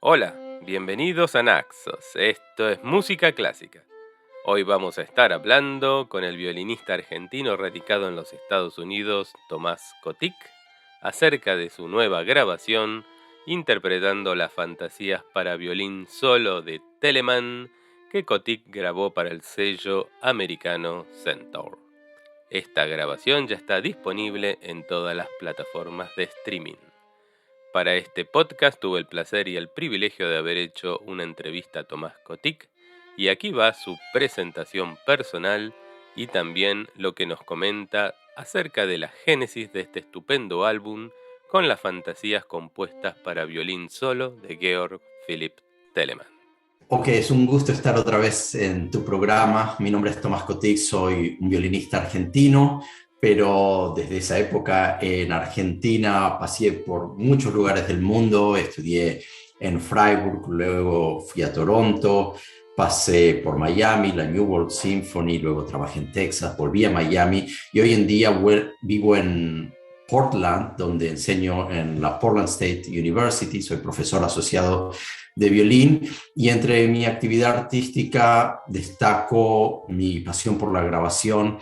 Hola, bienvenidos a Naxos, esto es música clásica. Hoy vamos a estar hablando con el violinista argentino radicado en los Estados Unidos, Tomás Kotik, acerca de su nueva grabación, interpretando las fantasías para violín solo de Telemann, que Kotik grabó para el sello americano Centaur. Esta grabación ya está disponible en todas las plataformas de streaming. Para este podcast tuve el placer y el privilegio de haber hecho una entrevista a Tomás Kotik, y aquí va su presentación personal y también lo que nos comenta acerca de la génesis de este estupendo álbum con las fantasías compuestas para violín solo de Georg Philipp Telemann. Ok, es un gusto estar otra vez en tu programa. Mi nombre es Tomás Kotik, soy un violinista argentino, pero desde esa época en Argentina pasé por muchos lugares del mundo, estudié en Freiburg, luego fui a Toronto, pasé por Miami, la New World Symphony, luego trabajé en Texas, volví a Miami y hoy en día vivo en Portland, donde enseño en la Portland State University, soy profesor asociado de violín, y entre mi actividad artística destaco mi pasión por la grabación.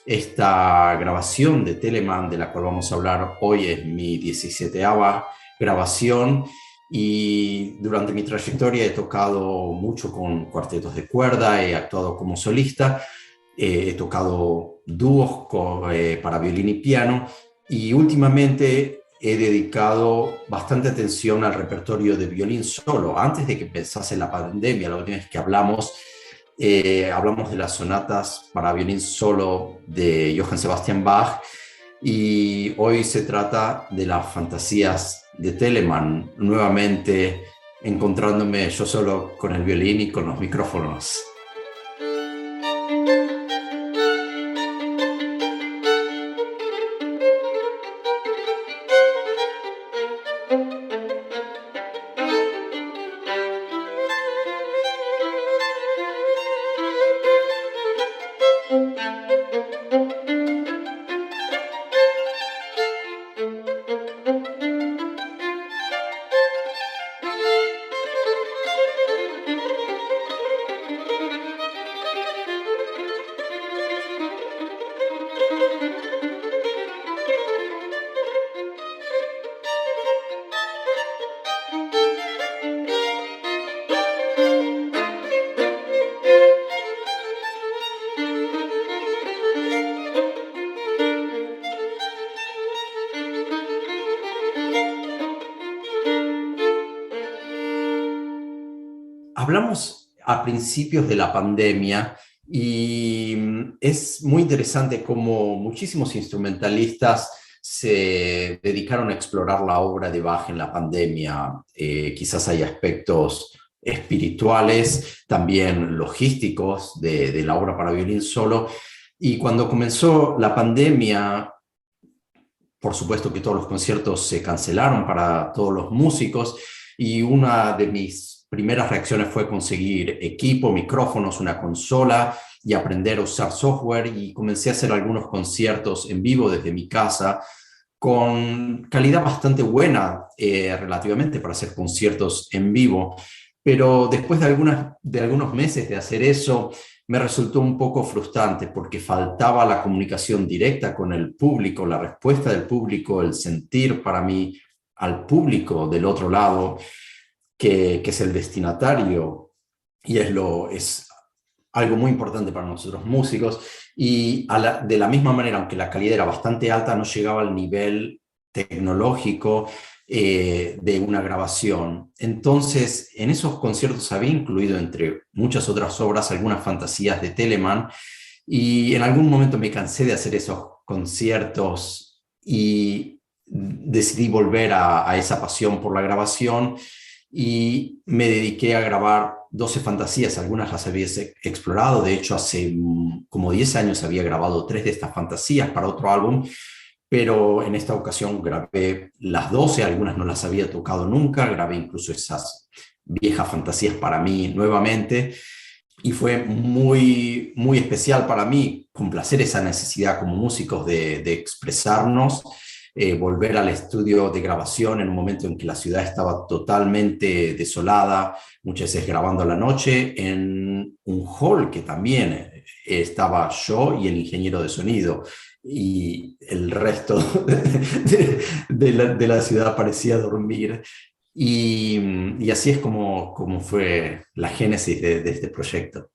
Esta grabación de Telemann, de la cual vamos a hablar hoy, es mi 17ª grabación, y durante mi trayectoria he tocado mucho con cuartetos de cuerda, he actuado como solista, he tocado dúos para violín y piano, y últimamente he dedicado bastante atención al repertorio de violín solo. Antes de que empezase la pandemia, la última vez que hablamos de las sonatas para violín solo de Johann Sebastian Bach, y hoy se trata de las fantasías de Telemann, nuevamente encontrándome yo solo con el violín y con los micrófonos. Hablamos a principios de la pandemia y es muy interesante cómo muchísimos instrumentalistas se dedicaron a explorar la obra de Bach en la pandemia. Quizás hay aspectos espirituales, también logísticos de la obra para violín solo. Y cuando comenzó la pandemia, por supuesto que todos los conciertos se cancelaron para todos los músicos, y una de mis primeras reacciones fue conseguir equipo, micrófonos, una consola y aprender a usar software, y comencé a hacer algunos conciertos en vivo desde mi casa con calidad bastante buena relativamente para hacer conciertos en vivo. Pero después de algunos meses de hacer eso, me resultó un poco frustrante porque faltaba la comunicación directa con el público, la respuesta del público, el sentir para mí al público del otro lado, que es el destinatario, y es algo muy importante para nosotros músicos. Y de la misma manera, aunque la calidad era bastante alta, no llegaba al nivel tecnológico de una grabación. Entonces, en esos conciertos había incluido, entre muchas otras obras, algunas fantasías de Telemann, y en algún momento me cansé de hacer esos conciertos y decidí volver a esa pasión por la grabación, y me dediqué a grabar 12 fantasías. Algunas las había explorado, de hecho hace como 10 años había grabado 3 de estas fantasías para otro álbum, pero en esta ocasión grabé las 12, algunas no las había tocado nunca, grabé incluso esas viejas fantasías para mí nuevamente, y fue muy, muy especial para mí complacer esa necesidad como músicos de expresarnos volver al estudio de grabación en un momento en que la ciudad estaba totalmente desolada, muchas veces grabando a la noche, en un hall que también estaba yo y el ingeniero de sonido. Y el resto de la ciudad parecía dormir. Y así es como fue la génesis de este proyecto.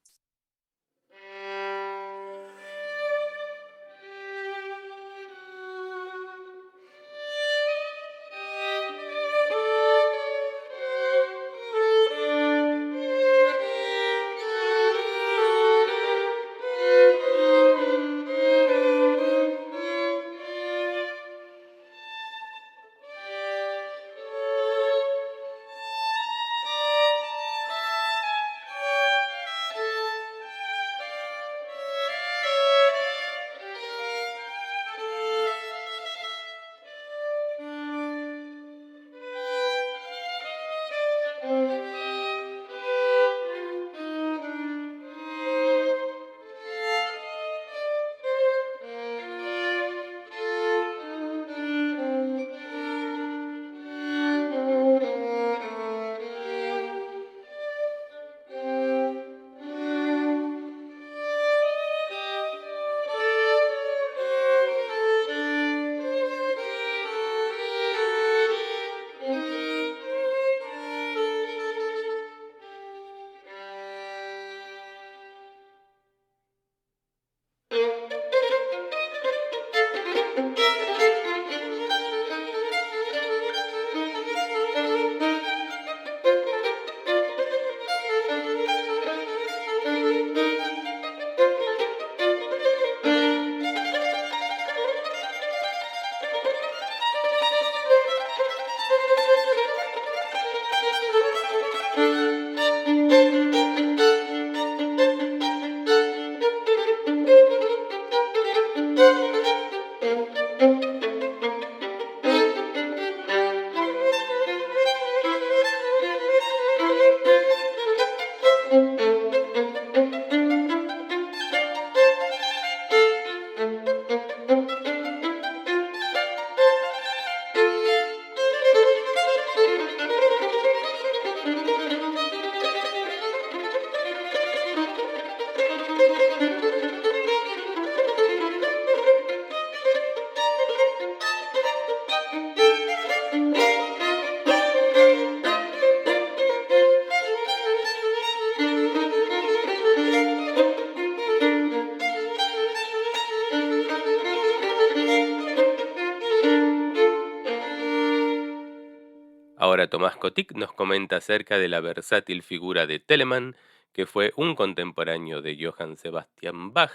Ahora Tomás Kotick nos comenta acerca de la versátil figura de Telemann, que fue un contemporáneo de Johann Sebastian Bach,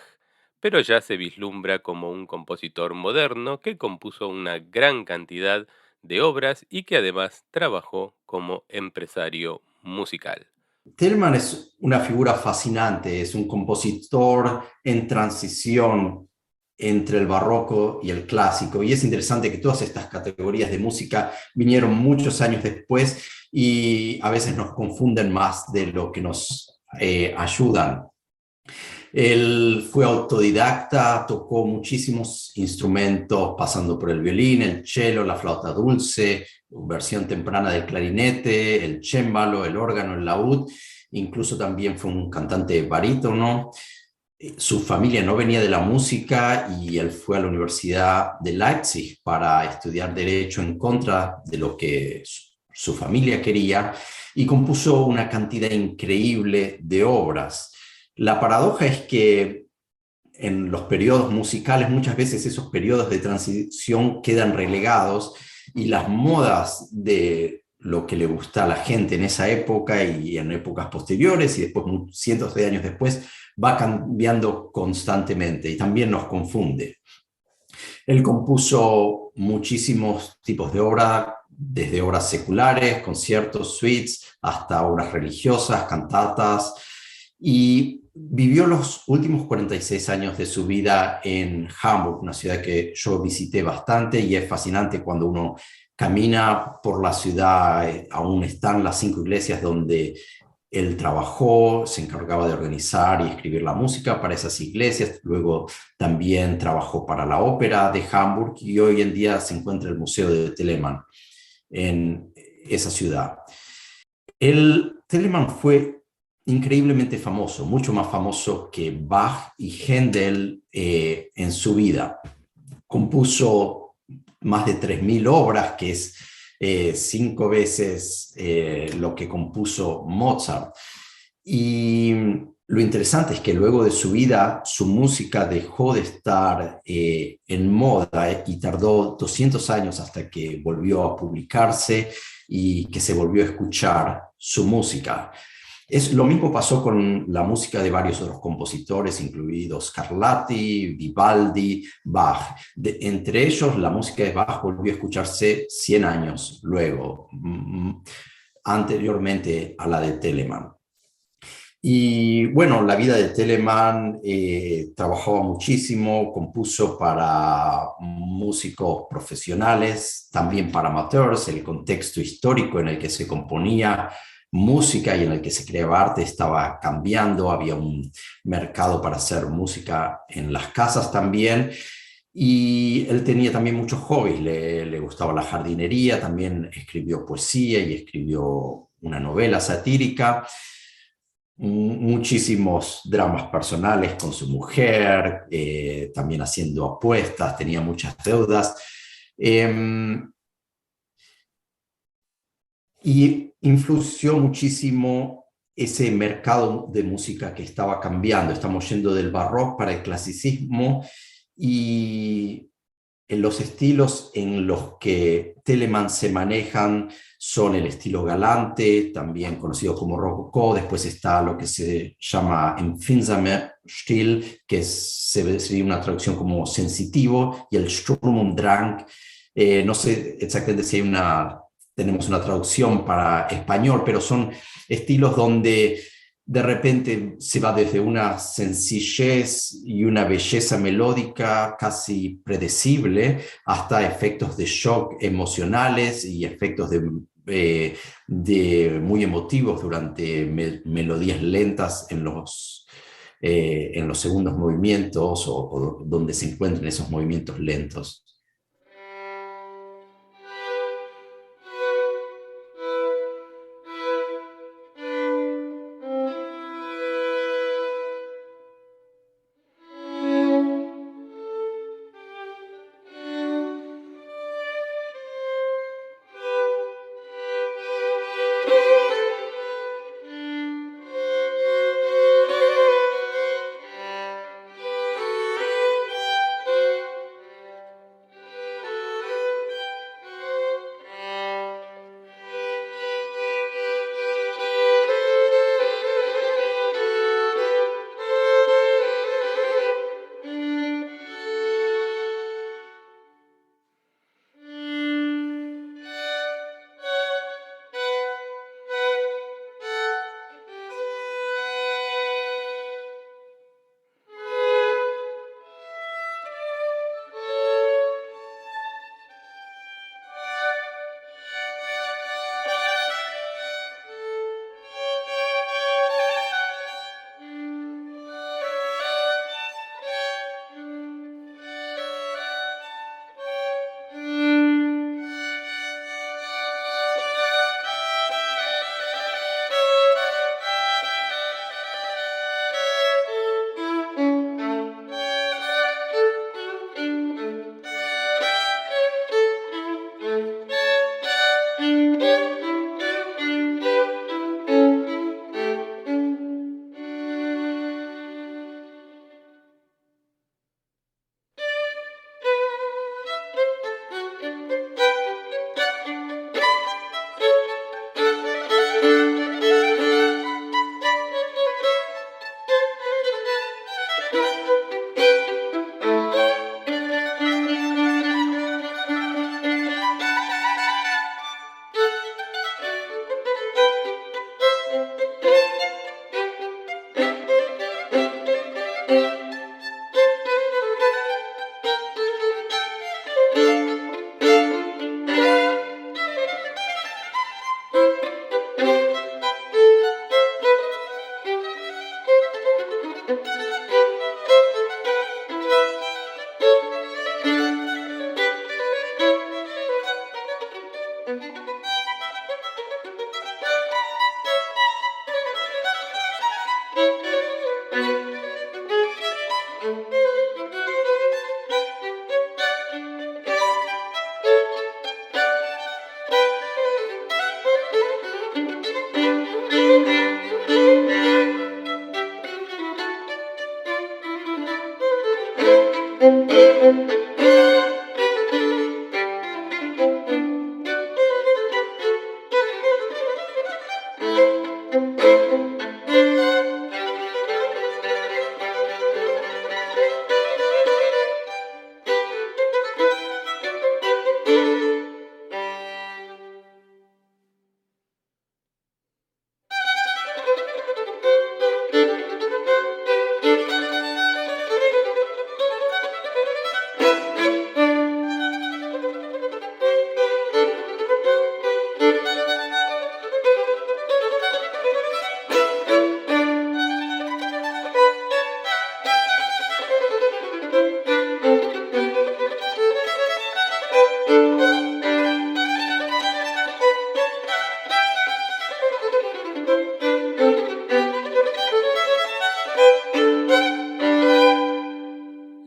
pero ya se vislumbra como un compositor moderno que compuso una gran cantidad de obras y que además trabajó como empresario musical. Telemann es una figura fascinante, es un compositor en transición entre el barroco y el clásico, y es interesante que todas estas categorías de música vinieron muchos años después y a veces nos confunden más de lo que nos ayudan. Él fue autodidacta, tocó muchísimos instrumentos, pasando por el violín, el cello, la flauta dulce, versión temprana del clarinete, el cémbalo, el órgano, el laúd. Incluso también fue un cantante barítono. Su familia no venía de la música y él fue a la Universidad de Leipzig para estudiar Derecho en contra de lo que su familia quería y compuso una cantidad increíble de obras. La paradoja es que en los periodos musicales muchas veces esos periodos de transición quedan relegados y las modas de lo que le gusta a la gente en esa época y en épocas posteriores y después cientos de años después va cambiando constantemente y también nos confunde. Él compuso muchísimos tipos de obras, desde obras seculares, conciertos, suites, hasta obras religiosas, cantatas, y vivió los últimos 46 años de su vida en Hamburg, una ciudad que yo visité bastante y es fascinante cuando uno camina por la ciudad, aún están las 5 iglesias donde él trabajó, se encargaba de organizar y escribir la música para esas iglesias, luego también trabajó para la Ópera de Hamburg y hoy en día se encuentra el Museo de Telemann en esa ciudad. El Telemann fue increíblemente famoso, mucho más famoso que Bach y Händel en su vida. Compuso más de 3.000 obras, que es 5 veces lo que compuso Mozart. Y lo interesante es que luego de su vida, su música dejó de estar en moda y tardó 200 años hasta que volvió a publicarse y que se volvió a escuchar su música. Lo mismo pasó con la música de varios otros compositores, incluidos Scarlatti, Vivaldi, Bach. Entre ellos, la música de Bach volvió a escucharse 100 años luego, anteriormente a la de Telemann. Y bueno, la vida de Telemann, trabajaba muchísimo, compuso para músicos profesionales, también para amateurs. El contexto histórico en el que se componía música y en el que se creaba arte estaba cambiando, había un mercado para hacer música en las casas también. Y él tenía también muchos hobbies, le gustaba la jardinería, también escribió poesía y escribió una novela satírica, muchísimos dramas personales con su mujer, también haciendo apuestas, tenía muchas deudas. Eh, y influyó muchísimo ese mercado de música que estaba cambiando. Estamos yendo del barroco para el clasicismo y en los estilos en los que Telemann se manejan son el estilo galante, también conocido como rococó. Después está lo que se llama empfindsamer Stil, que sería una traducción como sensitivo, y el Sturm und Drang. No sé exactamente si tenemos una traducción para español, pero son estilos donde de repente se va desde una sencillez y una belleza melódica casi predecible hasta efectos de shock emocionales y efectos de muy emotivos durante melodías lentas en los segundos movimientos o donde se encuentran esos movimientos lentos.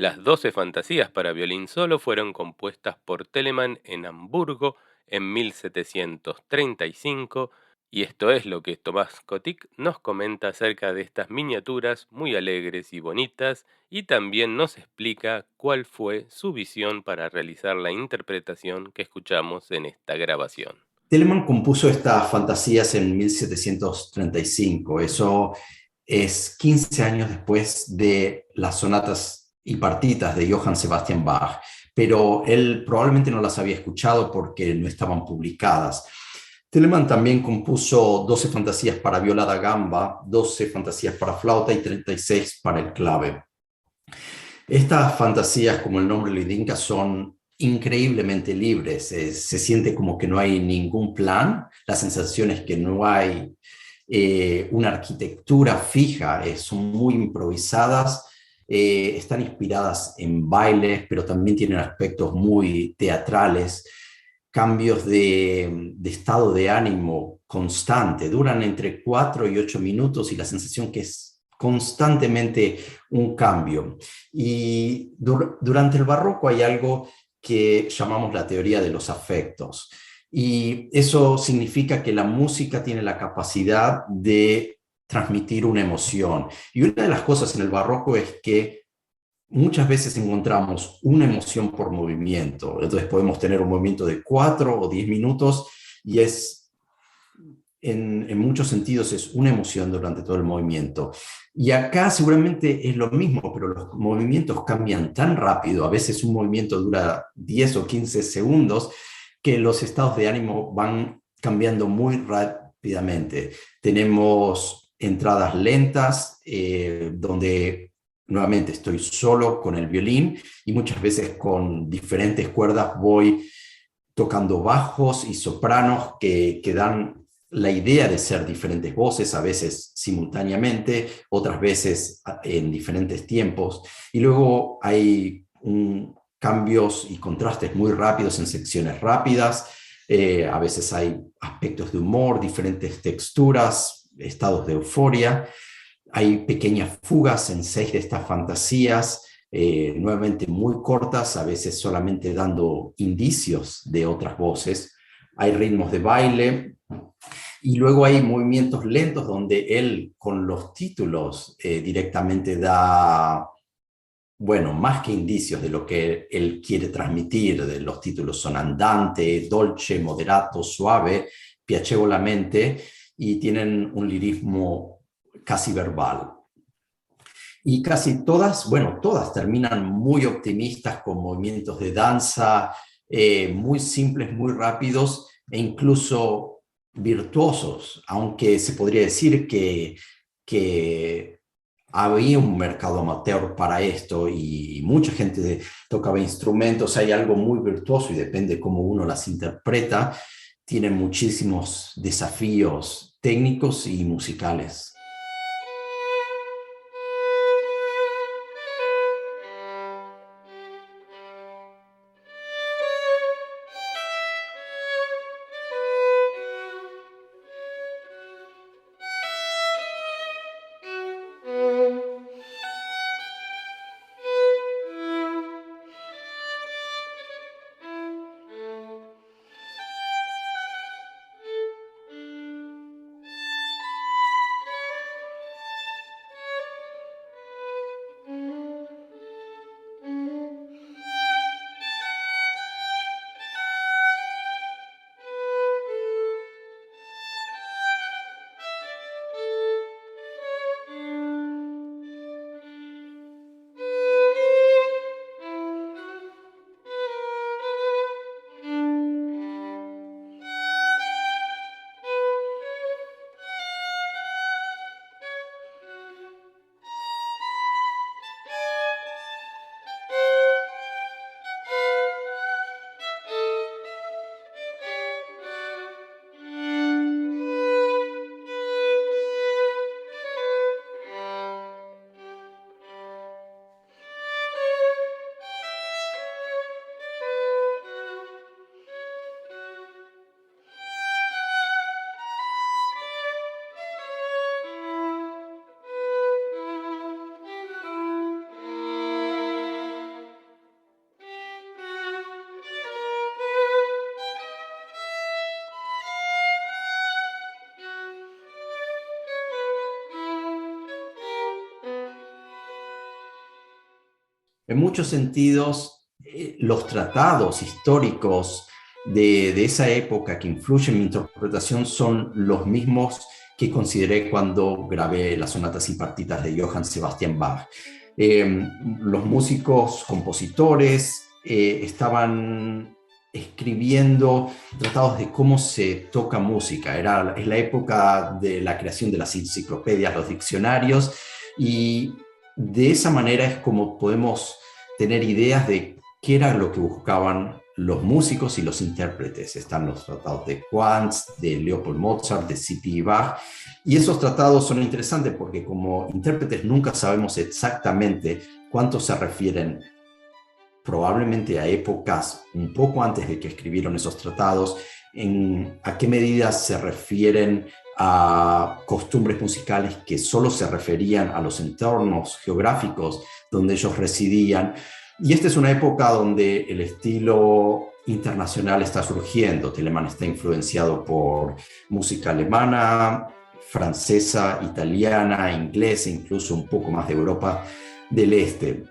Las 12 fantasías para violín solo fueron compuestas por Telemann en Hamburgo en 1735 y esto es lo que Tomás Kotik nos comenta acerca de estas miniaturas muy alegres y bonitas y también nos explica cuál fue su visión para realizar la interpretación que escuchamos en esta grabación. Telemann compuso estas fantasías en 1735. Eso es 15 años después de las sonatas y partitas de Johann Sebastian Bach, pero él probablemente no las había escuchado porque no estaban publicadas. Telemann también compuso 12 fantasías para viola da gamba, 12 fantasías para flauta y 36 para el clave. Estas fantasías, como el nombre lo indica, son increíblemente libres. Se siente como que no hay ningún plan. La sensación es que no hay una arquitectura fija, son muy improvisadas, están inspiradas en bailes, pero también tienen aspectos muy teatrales, cambios de estado de ánimo constante, duran entre 4 y 8 minutos y la sensación que es constantemente un cambio. Y durante el barroco hay algo que llamamos la teoría de los afectos. Y eso significa que la música tiene la capacidad de transmitir una emoción. Y una de las cosas en el barroco es que muchas veces encontramos una emoción por movimiento. Entonces podemos tener un movimiento de 4 o 10 minutos y en muchos sentidos es una emoción durante todo el movimiento. Y acá seguramente es lo mismo, pero los movimientos cambian tan rápido. A veces un movimiento dura 10 o 15 segundos que los estados de ánimo van cambiando muy rápidamente. Tenemos entradas lentas, donde nuevamente estoy solo con el violín y muchas veces con diferentes cuerdas voy tocando bajos y sopranos que dan la idea de ser diferentes voces, a veces simultáneamente, otras veces en diferentes tiempos. Y luego hay cambios y contrastes muy rápidos en secciones rápidas. A veces hay aspectos de humor, diferentes texturas, estados de euforia. Hay pequeñas fugas en 6 de estas fantasías, nuevamente muy cortas, a veces solamente dando indicios de otras voces. Hay ritmos de baile y luego hay movimientos lentos donde él con los títulos directamente da, bueno, más que indicios de lo que él quiere transmitir. De los títulos son andante, dolce, moderato, suave, piacevolamente, y tienen un lirismo casi verbal. Y casi todas, bueno, todas terminan muy optimistas con movimientos de danza muy simples, muy rápidos e incluso virtuosos, aunque se podría decir que había un mercado amateur para esto y mucha gente tocaba instrumentos. Hay algo muy virtuoso y depende cómo uno las interpreta. Tienen muchísimos desafíos técnicos y musicales. en muchos sentidos, los tratados históricos de esa época que influyen en mi interpretación son los mismos que consideré cuando grabé las sonatas y partitas de Johann Sebastian Bach. Los músicos, compositores, estaban escribiendo tratados de cómo se toca música. Es la época de la creación de las enciclopedias, los diccionarios, y de esa manera es como podemos tener ideas de qué era lo que buscaban los músicos y los intérpretes. Están los tratados de Quantz, de Leopold Mozart, de C.P. Bach, y esos tratados son interesantes porque como intérpretes nunca sabemos exactamente cuánto se refieren probablemente a épocas un poco antes de que escribieron esos tratados, a qué medida se refieren a costumbres musicales que solo se referían a los entornos geográficos donde ellos residían. Y esta es una época donde el estilo internacional está surgiendo. Telemann está influenciado por música alemana, francesa, italiana, inglesa, incluso un poco más de Europa del Este.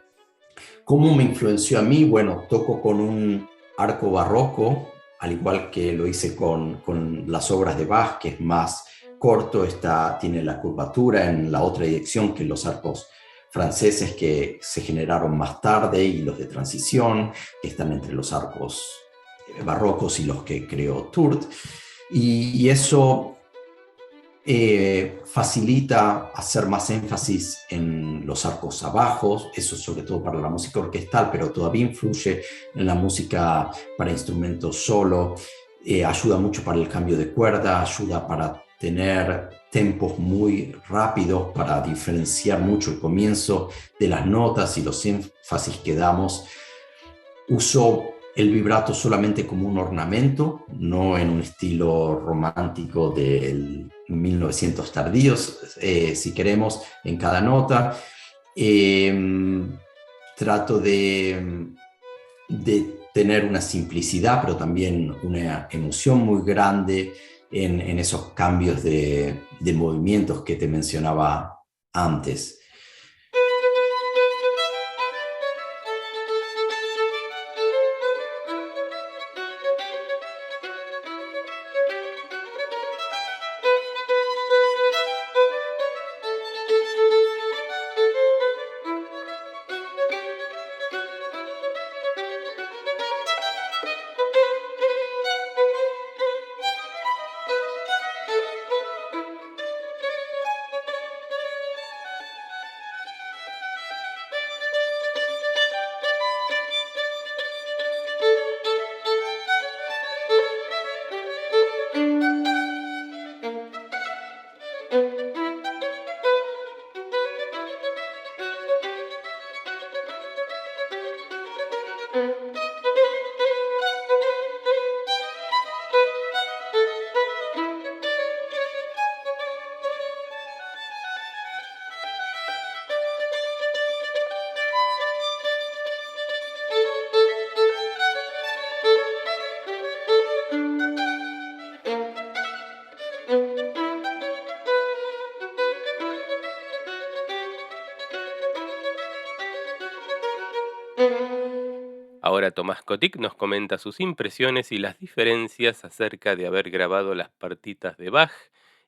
¿Cómo me influenció a mí? Bueno, toco con un arco barroco, al igual que lo hice con las obras de Bach, que es más corto, tiene la curvatura en la otra dirección que los arcos franceses que se generaron más tarde y los de transición, que están entre los arcos barrocos y los que creó Tourt. Y eso facilita hacer más énfasis en los arcos bajos, eso sobre todo para la música orquestal, pero todavía influye en la música para instrumentos solo, ayuda mucho para el cambio de cuerda, ayuda para tener tempos muy rápidos, para diferenciar mucho el comienzo de las notas y los énfasis que damos. Uso el vibrato solamente como un ornamento, no en un estilo romántico del 1900 tardíos, si queremos, en cada nota. Trato de tener una simplicidad, pero también una emoción muy grande en esos cambios de movimientos que te mencionaba antes. Ahora Tomás Kotick nos comenta sus impresiones y las diferencias acerca de haber grabado las partitas de Bach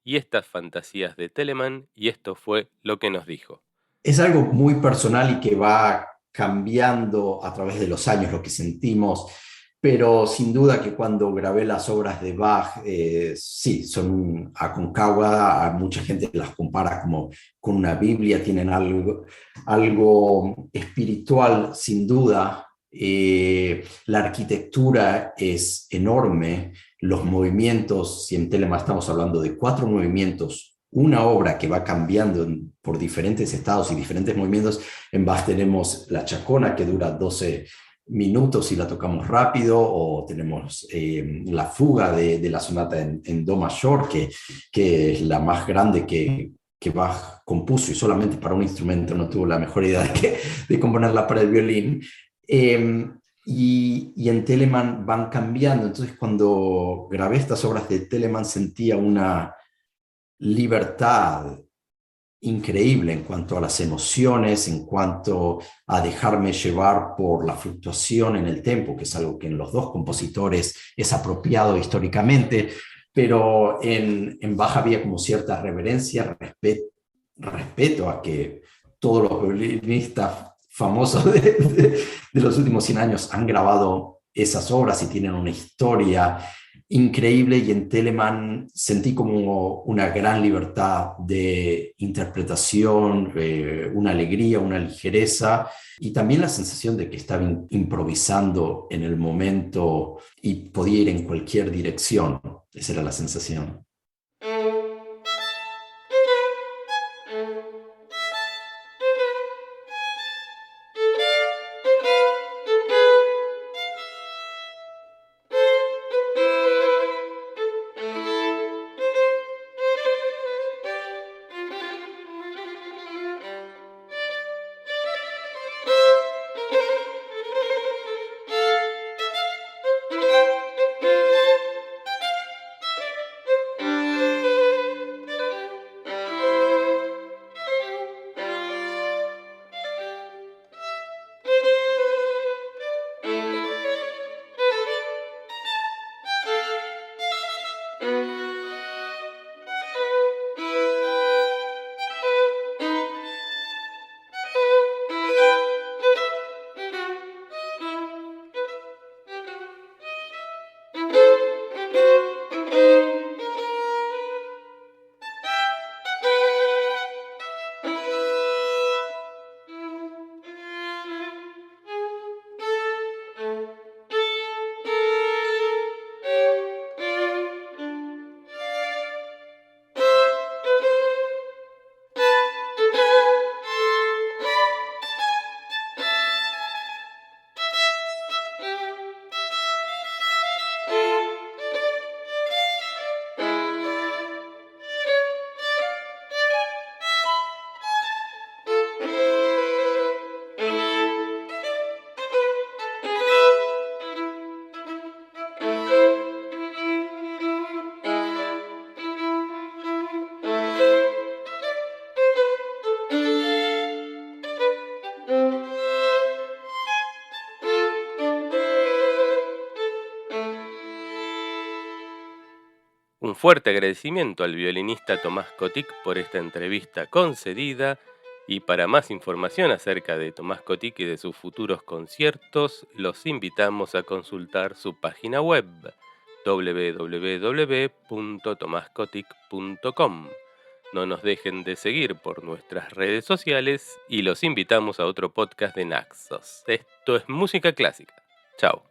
y estas fantasías de Telemann, y esto fue lo que nos dijo. Es algo muy personal y que va cambiando a través de los años lo que sentimos, pero sin duda que cuando grabé las obras de Bach, sí, son Aconcagua, mucha gente las compara como con una Biblia, tienen algo espiritual sin duda. La arquitectura es enorme, los movimientos, si en Telemann estamos hablando de 4 movimientos, una obra que va cambiando por diferentes estados y diferentes movimientos. En Bach tenemos la Chacona que dura 12 minutos y la tocamos rápido, o tenemos la fuga de la sonata en do mayor, que es la más grande que Bach compuso y solamente para un instrumento, no tuvo la mejor idea de componerla para el violín. Y en Telemann van cambiando. Entonces cuando grabé estas obras de Telemann sentía una libertad increíble en cuanto a las emociones, en cuanto a dejarme llevar por la fluctuación en el tempo, que es algo que en los dos compositores es apropiado históricamente, pero en Bach había como cierta reverencia, respeto a que todos los violinistas famosos de los últimos 100 años han grabado esas obras y tienen una historia increíble, y en Telemann sentí como una gran libertad de interpretación, una alegría, una ligereza y también la sensación de que estaba improvisando en el momento y podía ir en cualquier dirección. Esa era la sensación. Un fuerte agradecimiento al violinista Tomás Kotik por esta entrevista concedida, y para más información acerca de Tomás Kotik y de sus futuros conciertos, los invitamos a consultar su página web www.tomaskotik.com. No nos dejen de seguir por nuestras redes sociales y los invitamos a otro podcast de Naxos. Esto es Música Clásica. Chao.